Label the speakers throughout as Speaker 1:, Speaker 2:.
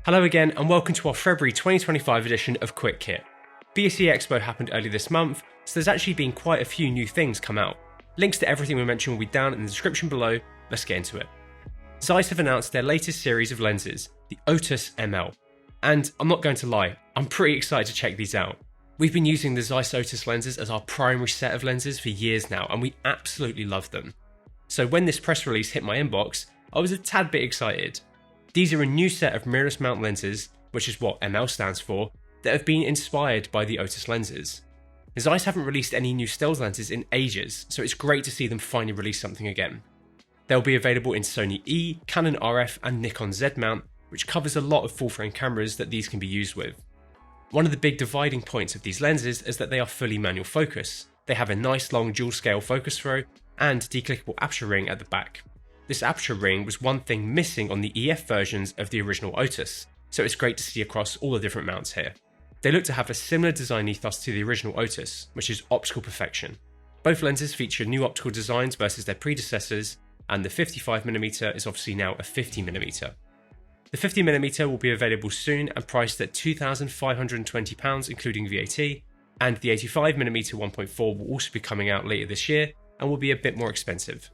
Speaker 1: Hello again and welcome to our February 2025 edition of Quick Kit. BSE Expo happened earlier this month, so there's actually been quite a few new things come out. Links to everything we mentioned will be down in the description below. Let's get into it. Zeiss have announced their latest series of lenses, the Otus ML. And I'm not going to lie, I'm pretty excited to check these out. We've been using the Zeiss Otus lenses as our primary set of lenses for years now, and we absolutely love them. So when this press release hit my inbox, I was a tad bit excited. These are a new set of mirrorless mount lenses, which is what ML stands for, that have been inspired by the Otus lenses. Zeiss haven't released any new stills lenses in ages, so it's great to see them finally release something again. They'll be available in Sony E, Canon RF and Nikon Z mount, which covers a lot of full frame cameras that these can be used with. One of the big dividing points of these lenses is that they are fully manual focus. They have a nice long dual scale focus throw and declickable aperture ring at the back. This aperture ring was one thing missing on the EF versions of the original Otus, so it's great to see across all the different mounts here. They look to have a similar design ethos to the original Otus, which is optical perfection. Both lenses feature new optical designs versus their predecessors, and the 55mm is obviously now a 50mm. The 50mm will be available soon and priced at £2,520 including VAT, and the 85mm 1.4 will also be coming out later this year and will be a bit more expensive.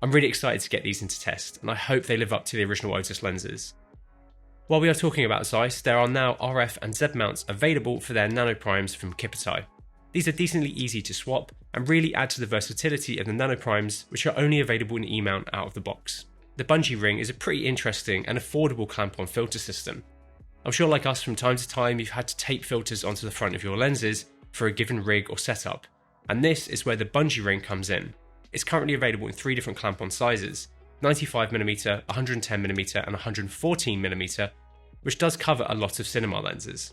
Speaker 1: I'm really excited to get these into test, and I hope they live up to the original Otus lenses. While we are talking about Zeiss, there are now RF and Z mounts available for their nanoprimes from Kipetai. These are decently easy to swap and really add to the versatility of the nanoprimes, which are only available in E-mount out of the box. The bungee ring is a pretty interesting and affordable clamp-on filter system. I'm sure like us from time to time you've had to tape filters onto the front of your lenses for a given rig or setup, and this is where the bungee ring comes in. It's currently available in 3 different clamp-on sizes, 95mm, 110mm and 114mm, which does cover a lot of cinema lenses.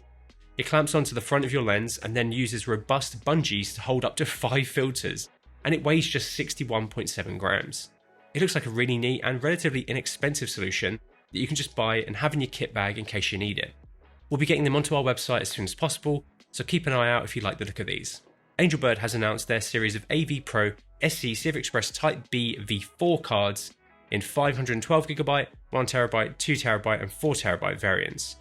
Speaker 1: It clamps onto the front of your lens and then uses robust bungees to hold up to 5 filters, and it weighs just 61.7 grams. It looks like a really neat and relatively inexpensive solution that you can just buy and have in your kit bag in case you need it. We'll be getting them onto our website as soon as possible, so keep an eye out if you like the look of these. Angelbird has announced their series of AV Pro SC CF Express Type B V4 cards in 512GB, 1TB, 2TB and 4TB variants,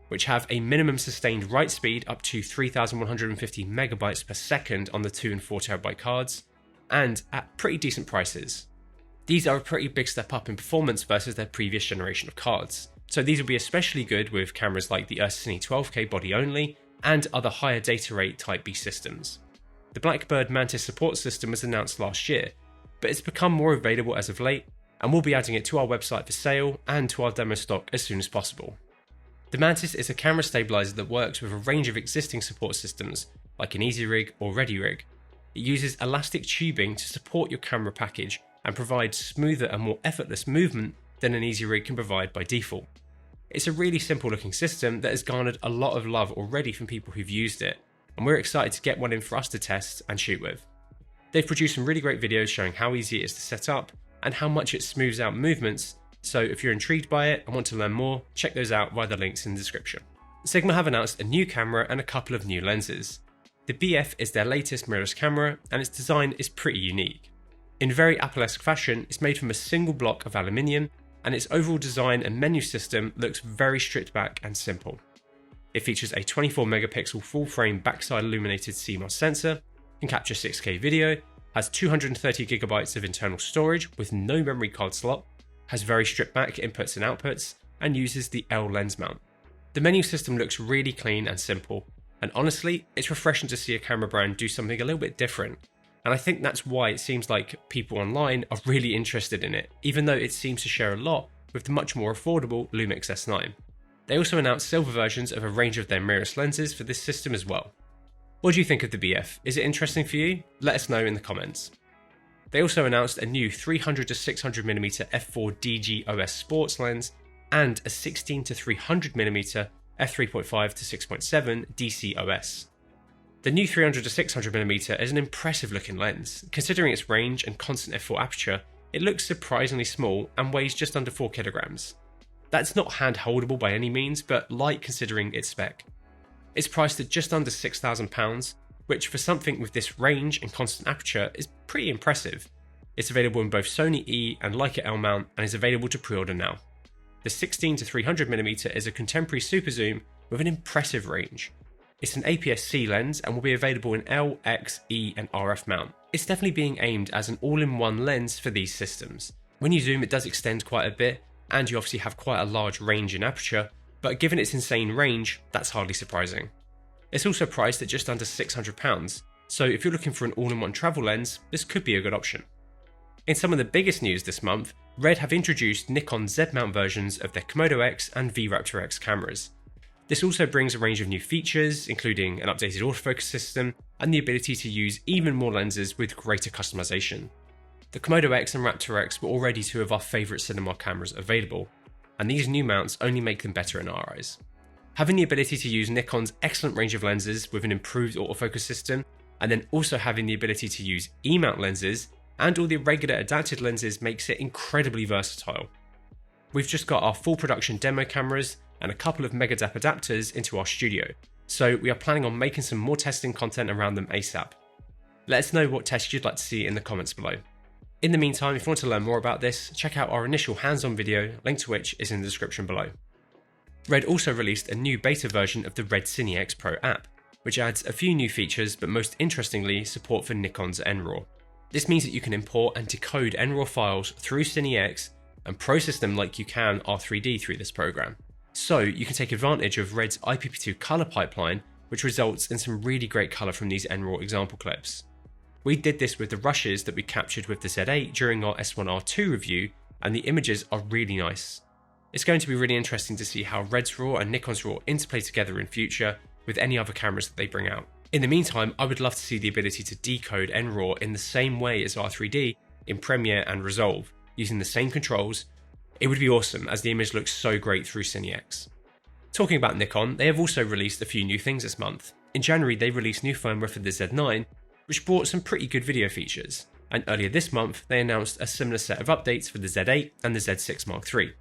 Speaker 1: which have a minimum sustained write speed up to 3150 megabytes per second on the 2 and 4TB cards, and at pretty decent prices. These are a pretty big step up in performance versus their previous generation of cards, so these will be especially good with cameras like the Ursa Cine 12K body only and other higher data rate Type B systems. The Blackbird Mantis support system was announced last year, but it's become more available as of late, and we'll be adding it to our website for sale and to our demo stock as soon as possible. The Mantis is a camera stabilizer that works with a range of existing support systems, like an EasyRig or ReadyRig. It uses elastic tubing to support your camera package and provides smoother and more effortless movement than an EasyRig can provide by default. It's a really simple looking system that has garnered a lot of love already from people who've used it, and we're excited to get one in for us to test and shoot with. They've produced some really great videos showing how easy it is to set up and how much it smooths out movements, so if you're intrigued by it and want to learn more, check those out via the links in the description. Sigma have announced a new camera and a couple of new lenses. The BF is their latest mirrorless camera, and its design is pretty unique. In very Apple-esque fashion, it's made from a single block of aluminium, and its overall design and menu system looks very stripped back and simple. It features a 24MP full-frame backside illuminated CMOS sensor, can capture 6K video, has 230GB of internal storage with no memory card slot, has very stripped back inputs and outputs, and uses the L lens mount. The menu system looks really clean and simple, and honestly, it's refreshing to see a camera brand do something a little bit different, and I think that's why it seems like people online are really interested in it, even though it seems to share a lot with the much more affordable Lumix S9. They also announced silver versions of a range of their mirrorless lenses for this system as well. What do you think of the BF? Is it interesting for you? Let us know in the comments. They also announced a new 300-600mm f4 DG OS sports lens and a 16-300mm f3.5 to 6.7 DC OS. The new 300-600mm is an impressive looking lens. Considering its range and constant f4 aperture, it looks surprisingly small and weighs just under 4 kilograms. That's not hand-holdable by any means, but light considering its spec. It's priced at just under £6,000, which for something with this range and constant aperture is pretty impressive. It's available in both Sony E and Leica L mount and is available to pre-order now. The 16 to 300mm is a contemporary super zoom with an impressive range. It's an APS-C lens and will be available in L, X, E and RF mount. It's definitely being aimed as an all-in-one lens for these systems. When you zoom, it does extend quite a bit, and you obviously have quite a large range in aperture, but given its insane range, that's hardly surprising. It's also priced at just under £600, so if you're looking for an all-in-one travel lens, this could be a good option. In some of the biggest news this month, Red have introduced Nikon Z-mount versions of their Komodo X and V-Raptor X cameras. This also brings a range of new features, including an updated autofocus system and the ability to use even more lenses with greater customization. The Komodo X and Raptor X were already two of our favourite cinema cameras available, and these new mounts only make them better in our eyes. Having the ability to use Nikon's excellent range of lenses with an improved autofocus system, and then also having the ability to use E-mount lenses and all the regular adapted lenses makes it incredibly versatile. We've just got our full production demo cameras and a couple of Megadap adapters into our studio, so we are planning on making some more testing content around them ASAP. Let us know what tests you'd like to see in the comments below. In the meantime, if you want to learn more about this, check out our initial hands-on video, link to which is in the description below. Red also released a new beta version of the Red Cine X Pro app, which adds a few new features, but most interestingly, support for Nikon's NRAW. This means that you can import and decode NRAW files through Cine X and process them like you can R3D through this program. So you can take advantage of Red's IPP2 color pipeline, which results in some really great color from these NRAW example clips. We did this with the rushes that we captured with the Z8 during our S1R2 review, and the images are really nice. It's going to be really interesting to see how Red's RAW and Nikon's RAW interplay together in future with any other cameras that they bring out. In the meantime, I would love to see the ability to decode NRAW in the same way as R3D in Premiere and Resolve, using the same controls. It would be awesome as the image looks so great through Cine X. Talking about Nikon, they have also released a few new things this month. In January, they released new firmware for the Z9, which brought some pretty good video features, and earlier this month, they announced a similar set of updates for the Z8 and the Z6 Mark III.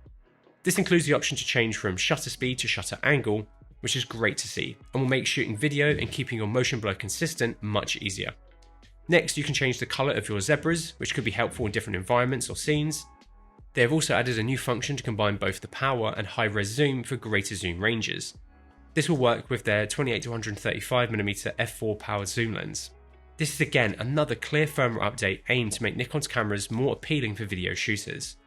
Speaker 1: This includes the option to change from shutter speed to shutter angle, which is great to see, and will make shooting video and keeping your motion blur consistent much easier. Next, you can change the colour of your zebras, which could be helpful in different environments or scenes. They have also added a new function to combine both the power and high-res zoom for greater zoom ranges. This will work with their 28 to 135mm f4 powered zoom lens. This is again another clear firmware update aimed to make Nikon's cameras more appealing for video shooters.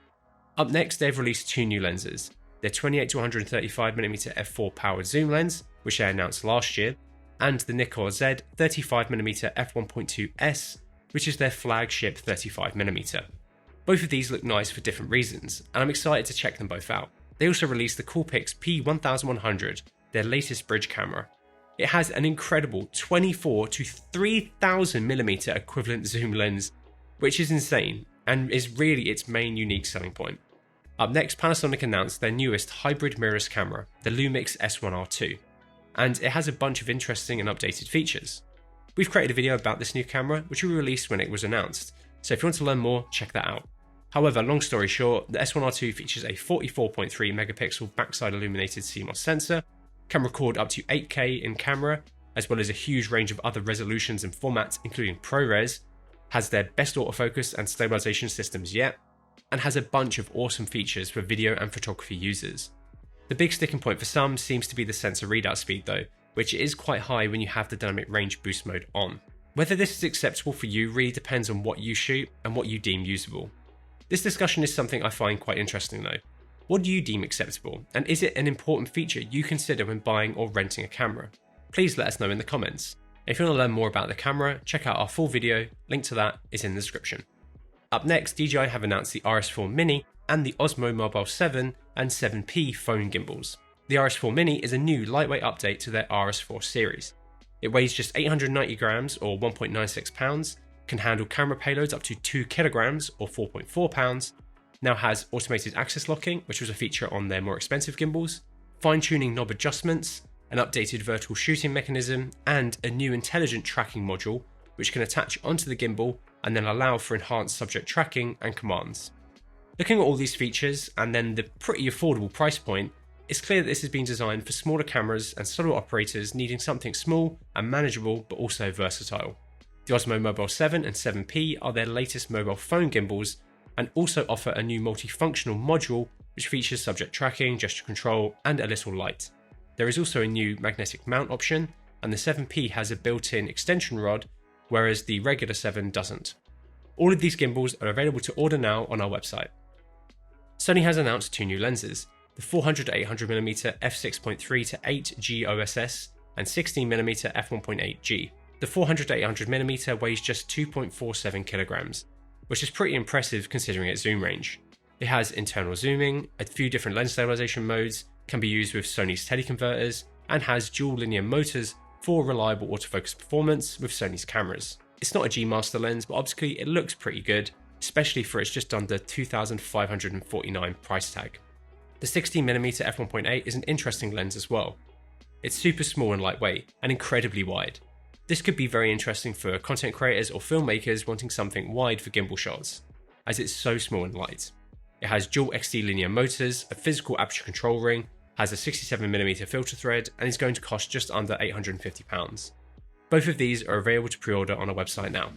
Speaker 1: Up next, they've released two new lenses, their 28 to 135mm f4 powered zoom lens, which they announced last year, and the Nikkor Z 35mm f1.2s, which is their flagship 35mm. Both of these look nice for different reasons, and I'm excited to check them both out. They also released the Coolpix P1100, their latest bridge camera. It has an incredible 24 to 3000mm equivalent zoom lens, which is insane, and is really its main unique selling point. Up next, Panasonic announced their newest hybrid mirrorless camera, the Lumix S1R2, and it has a bunch of interesting and updated features. We've created a video about this new camera, which we released when it was announced, so if you want to learn more, check that out. However, long story short, the S1R2 features a 44.3 megapixel backside illuminated CMOS sensor, can record up to 8K in camera, as well as a huge range of other resolutions and formats including ProRes, has their best autofocus and stabilization systems yet, and has a bunch of awesome features for video and photography users. The big sticking point for some seems to be the sensor readout speed though, which is quite high when you have the dynamic range boost mode on. Whether this is acceptable for you really depends on what you shoot and what you deem usable. This discussion is something I find quite interesting though. What do you deem acceptable, and is it an important feature you consider when buying or renting a camera? Please let us know in the comments. If you want to learn more about the camera, check out our full video, link to that is in the description. Up next, DJI have announced the RS4 Mini and the Osmo Mobile 7 and 7P phone gimbals. The RS4 Mini is a new lightweight update to their RS4 series. It weighs just 890 grams or 1.96 pounds, can handle camera payloads up to 2 kilograms or 4.4 pounds, now has automated axis locking, which was a feature on their more expensive gimbals, fine-tuning knob adjustments, an updated vertical shooting mechanism, and a new intelligent tracking module, which can attach onto the gimbal and then allow for enhanced subject tracking and commands. Looking at all these features and then the pretty affordable price point, it's clear that this has been designed for smaller cameras and solo operators needing something small and manageable but also versatile. The Osmo Mobile 7 and 7P are their latest mobile phone gimbals and also offer a new multifunctional module which features subject tracking, gesture control, and a little light. There is also a new magnetic mount option, and the 7P has a built-in extension rod, whereas the regular 7 doesn't. All of these gimbals are available to order now on our website. Sony has announced 2 new lenses, the 400-800mm f6.3 to 8G OSS and 16mm f1.8G. The 400-800mm weighs just 2.47 kilograms, which is pretty impressive considering its zoom range. It has internal zooming, a few different lens stabilization modes, can be used with Sony's teleconverters, and has dual linear motors for reliable autofocus performance with Sony's cameras. It's not a G Master lens, but optically it looks pretty good, especially for its just under $2,549 price tag. The 16mm f1.8 is an interesting lens as well. It's super small and lightweight, and incredibly wide. This could be very interesting for content creators or filmmakers wanting something wide for gimbal shots, as it's so small and light. It has dual XT linear motors, a physical aperture control ring, has a 67mm filter thread, and is going to cost just under £850. Both of these are available to pre-order on our website now.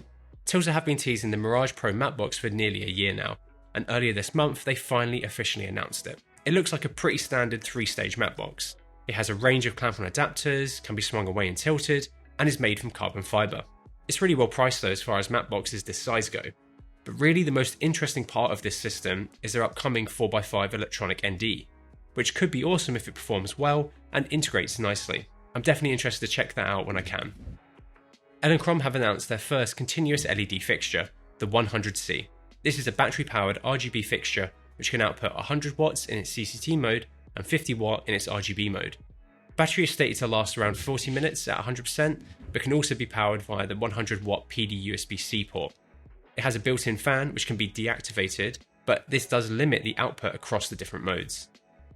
Speaker 1: Tilsa have been teasing the Mirage Pro matte box for nearly a year now, and earlier this month they finally officially announced it. It looks like a pretty standard 3-stage matte box. It has a range of clamp-on adapters, can be swung away and tilted, and is made from carbon fibre. It's really well priced though as far as matte boxes this size go. But really the most interesting part of this system is their upcoming 4x5 electronic ND, which could be awesome if it performs well and integrates nicely. I'm definitely interested to check that out when I can. Elinchrom have announced their first continuous LED fixture, the 100C. This is a battery-powered RGB fixture which can output 100 watts in its CCT mode and 50 watt in its RGB mode. Battery is stated to last around 40 minutes at 100%, but can also be powered via the 100 watt PD USB-C port. It has a built-in fan which can be deactivated, but this does limit the output across the different modes.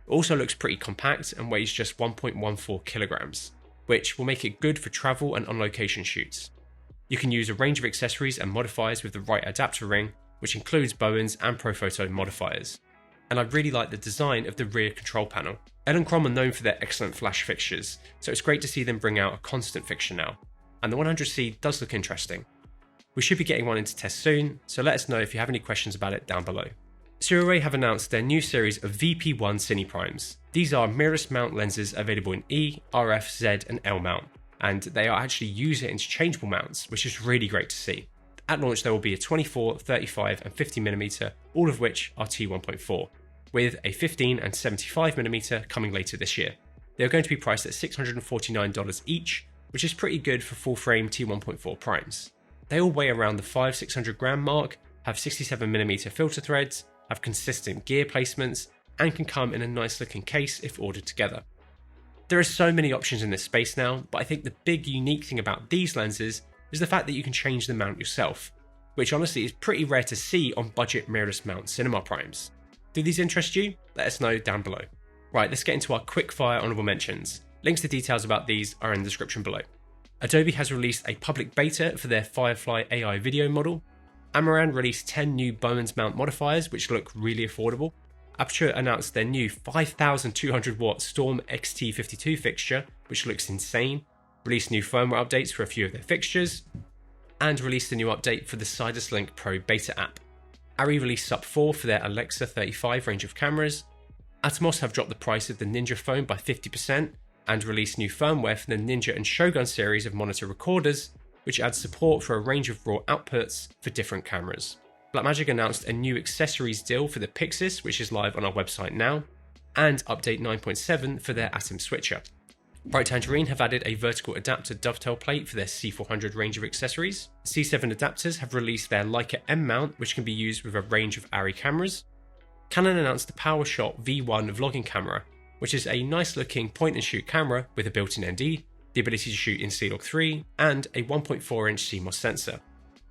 Speaker 1: It also looks pretty compact and weighs just 1.14 kilograms, which will make it good for travel and on-location shoots. You can use a range of accessories and modifiers with the right adapter ring, which includes Bowens and Profoto modifiers. And I really like the design of the rear control panel. Elinchrom are known for their excellent flash fixtures, so it's great to see them bring out a constant fixture now. And the 100C does look interesting. We should be getting one into test soon, so let us know if you have any questions about it down below. Sirui have announced their new series of VP1 Cine Primes. These are mirrorless mount lenses available in E, RF, Z and L mount, and they are actually user interchangeable mounts, which is really great to see. At launch there will be a 24, 35 and 50mm, all of which are T1.4, with a 15 and 75mm coming later this year. They are going to be priced at $649 each, which is pretty good for full frame T1.4 primes. They all weigh around the 500-600 gram mark, have 67mm filter threads, have consistent gear placements, and can come in a nice looking case if ordered together. There are so many options in this space now, but I think the big unique thing about these lenses is the fact that you can change the mount yourself, which honestly is pretty rare to see on budget mirrorless mount cinema primes. Do these interest you? Let us know down below. Right, let's get into our quick fire honourable mentions. Links to details about these are in the description below. Adobe has released a public beta for their Firefly AI video model. Amaran released 10 new Bowens mount modifiers which look really affordable. Aputure announced their new 5200 watt Storm XT52 fixture which looks insane, released new firmware updates for a few of their fixtures, and released a new update for the Sidus Link Pro beta app. Arri released SUP 4 for their Alexa 35 range of cameras. Atomos have dropped the price of the Ninja phone by 50%, and released new firmware for the Ninja and Shogun series of monitor recorders, which adds support for a range of raw outputs for different cameras. Blackmagic announced a new accessories deal for the Pixis, which is live on our website now, and update 9.7 for their Atom switcher. Bright Tangerine have added a vertical adapter dovetail plate for their C400 range of accessories. C7 adapters have released their Leica M mount, which can be used with a range of Arri cameras. Canon announced the PowerShot V1 vlogging camera, which is a nice looking point and shoot camera with a built-in ND, the ability to shoot in C-Log 3, and a 1.4 inch CMOS sensor.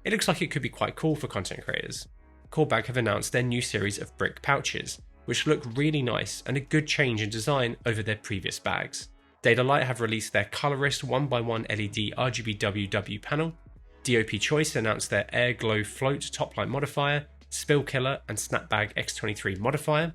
Speaker 1: It looks like it could be quite cool for content creators. Corebag have announced their new series of brick pouches, which look really nice and a good change in design over their previous bags. Datalight have released their Colorist 1x1 LED RGB WW panel. DOP Choice announced their Air Glow Float top light modifier, Spill Killer and Snapbag X23 modifier.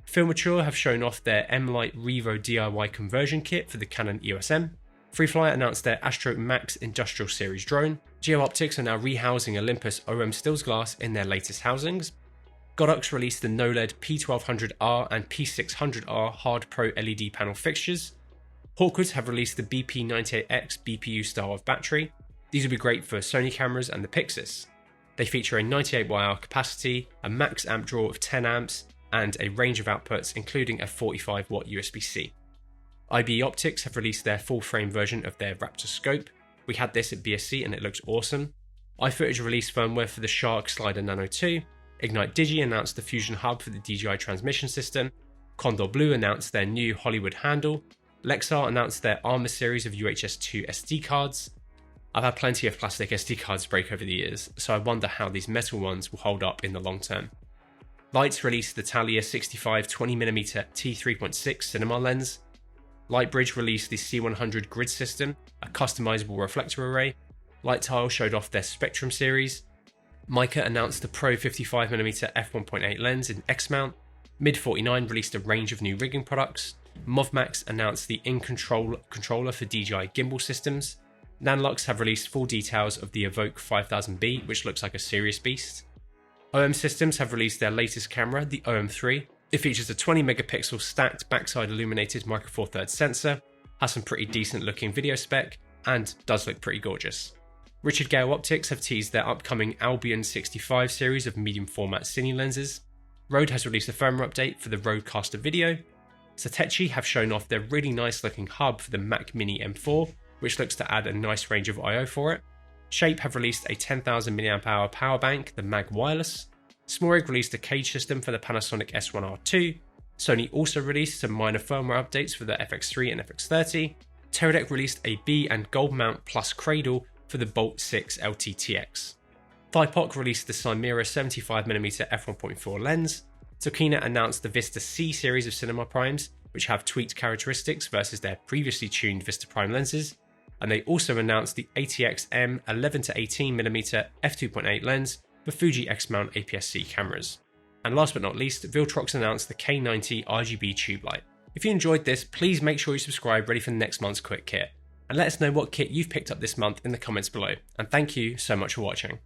Speaker 1: Filmature have shown off their M-Lite Revo DIY conversion kit for the Canon EOS M. Freefly announced their Astro Max Industrial Series drone. Geo Optics are now rehousing Olympus OM stills glass in their latest housings. Godox released the NOLED P1200R and P600R Hard Pro LED panel fixtures. Hawkwood have released the BP98X BPU style of battery. These will be great for Sony cameras and the Pixis. They feature a 98 Wh capacity, a max amp draw of 10 amps, and a range of outputs including a 45 watt USB-C. IBE Optics have released their full frame version of their Raptor scope. We had this at BSC and it looks awesome. iFootage released firmware for the Shark Slider Nano 2. Ignite Digi announced the Fusion Hub for the DJI transmission system. Condor Blue announced their new Hollywood handle. Lexar announced their Armor series of UHS-2 SD cards. I've had plenty of plastic SD cards break over the years, so I wonder how these metal ones will hold up in the long term. Lights released the Thalia 65 20mm t3.6 cinema lens. Lightbridge released the C100 grid system, a customizable reflector array. Lighttile showed off their Spectrum series. Mica announced the Pro 55mm f1.8 lens in X-mount. Mid49 released a range of new rigging products. Movmax announced the In-Control controller for DJI gimbal systems. Nanlux have released full details of the Evoke 5000B, which looks like a serious beast. OM Systems have released their latest camera, the OM3. It features a 20 megapixel stacked backside illuminated Micro Four Thirds sensor, has some pretty decent looking video spec, and does look pretty gorgeous. Richard Gale Optics have teased their upcoming Albion 65 series of medium format cine lenses. Rode has released a firmware update for the Rodecaster Video. Satechi have shown off their really nice looking hub for the Mac Mini M4, which looks to add a nice range of I/O for it. Shape have released a 10,000 mAh power bank, the Mag Wireless. Smorig released a cage system for the Panasonic S1R2. Sony also released some minor firmware updates for the FX3 and FX30. Teradek released a B and Gold Mount Plus cradle for the Bolt 6 LTTX. Thypoc released the Cymera 75mm f1.4 lens. Tokina announced the Vista C series of cinema primes, which have tweaked characteristics versus their previously tuned Vista Prime lenses. And they also announced the ATX-M 11-18mm f2.8 lens for Fuji X-mount APS-C cameras. And last but not least, Viltrox announced the K90 RGB tube light. If you enjoyed this, please make sure you subscribe ready for next month's quick kit. And let us know what kit you've picked up this month in the comments below. And thank you so much for watching.